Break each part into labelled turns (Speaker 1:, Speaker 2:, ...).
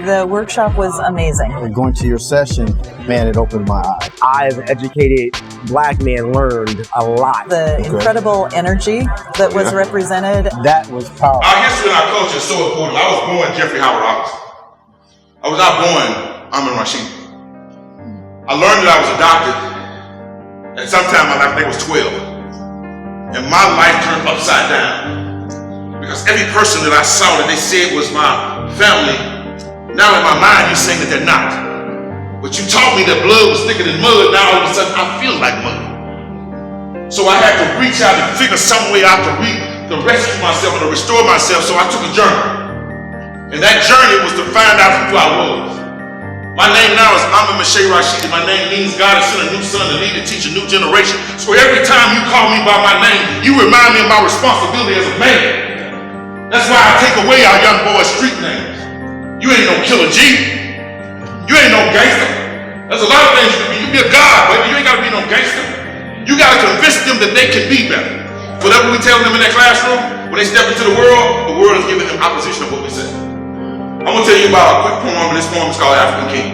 Speaker 1: The workshop was amazing.
Speaker 2: And going to your session, man, it opened my eyes.
Speaker 3: I, as an educated black man, learned a lot.
Speaker 1: The incredible energy that was represented.
Speaker 2: That was powerful.
Speaker 4: Our history and our culture is so important. I was born Jeffrey Howard Robinson. I was not born Amon Rashidi. I learned that I was adopted at some time in my life, I think it was 12. And my life turned upside down. Because every person that I saw that they said was my family, now in my mind you're saying that they're not. But you taught me that blood was thicker than mud, now all of a sudden I feel like mud. So I had to reach out and figure some way out to rescue myself and to restore myself, so I took a journey. And that journey was to find out who I was. My name now is Amon Rashidi. My name means God has sent a new son to lead and teach a new generation. So every time you call me by my name, you remind me of my responsibility as a man. That's why I take away our young boys' street names. You ain't no Killer G. You ain't no gangster. There's a lot of things you can be. You can be a god, but you ain't got to be no gangster. You got to convince them that they can be better. Whatever we tell them in that classroom, when they step into the world is giving them opposition of what we say. I'm going to tell you about a quick poem, and this poem is called African King.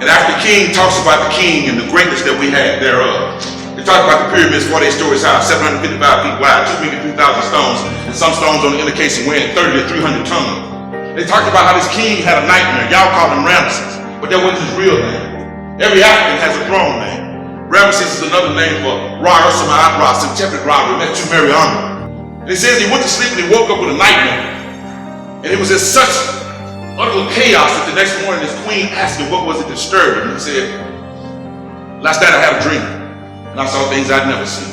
Speaker 4: And African King talks about the king and the greatness that we had thereof. They talk about the pyramids, 48 stories high, 755 feet wide, 2,300,000 stones, and some stones on the indication weighing 30 to 300 tons. They talked about how this king had a nightmare. Y'all call him Ramesses, but that wasn't his real name. Every African has a throne name. Ramesses is another name for Ra Ursama Ra, September Ra, Metu Mariana. And he says he went to sleep and he woke up with a nightmare. And it was in such utter chaos that the next morning his queen asked him what was it that disturbed him. He said, last night I had a dream and I saw things I'd never seen.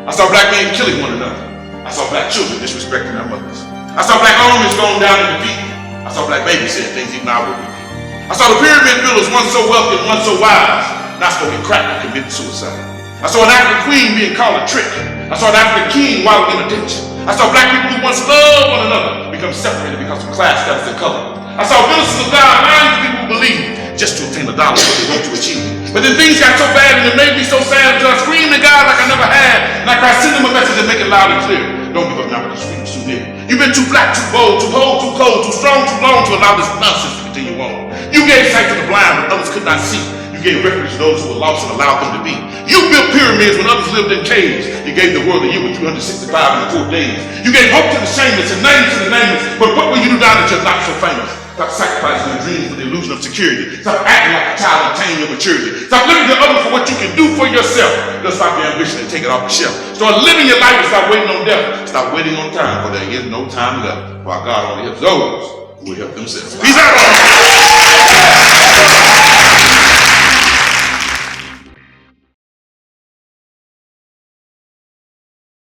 Speaker 4: I saw black men killing one another. I saw black children disrespecting their mothers. I saw black armies going down in defeat. I saw black babies saying things even I would repeat. I saw the pyramid builders, one so wealthy and one so wise, not smoking crack and committing suicide. I saw an African queen being called a trick. I saw an African king wilding in a ditch. I saw black people who once loved one another become separated because of class, status, and color. I saw ministers of God lying to people who believe just to obtain $1 what they want to achieve. But then things got so bad and it made me so sad until I screamed to God like I never had. And I cried, send him a message and make it loud and clear. Don't give up now because the freedom's too near. You've been too black, too bold, too old, too cold, too strong, too long to allow this nonsense to continue on. You gave sight to the blind when others could not see. You gave refuge to those who were lost and allowed them to be. You built pyramids when others lived in caves. You gave the world a year with 365 and 4 days. You gave hope to the shameless and names to the nameless. But what will you do now that you're not so famous? Stop sacrificing your dreams for the illusion of security. Stop acting like a child and attain your maturity. Stop looking to others for what you can do for yourself. Just stop your ambition and take it off the shelf. Start living your life and stop waiting on death. Stop waiting on time, for there is no time left. For our God only helps those who will help themselves. Peace out.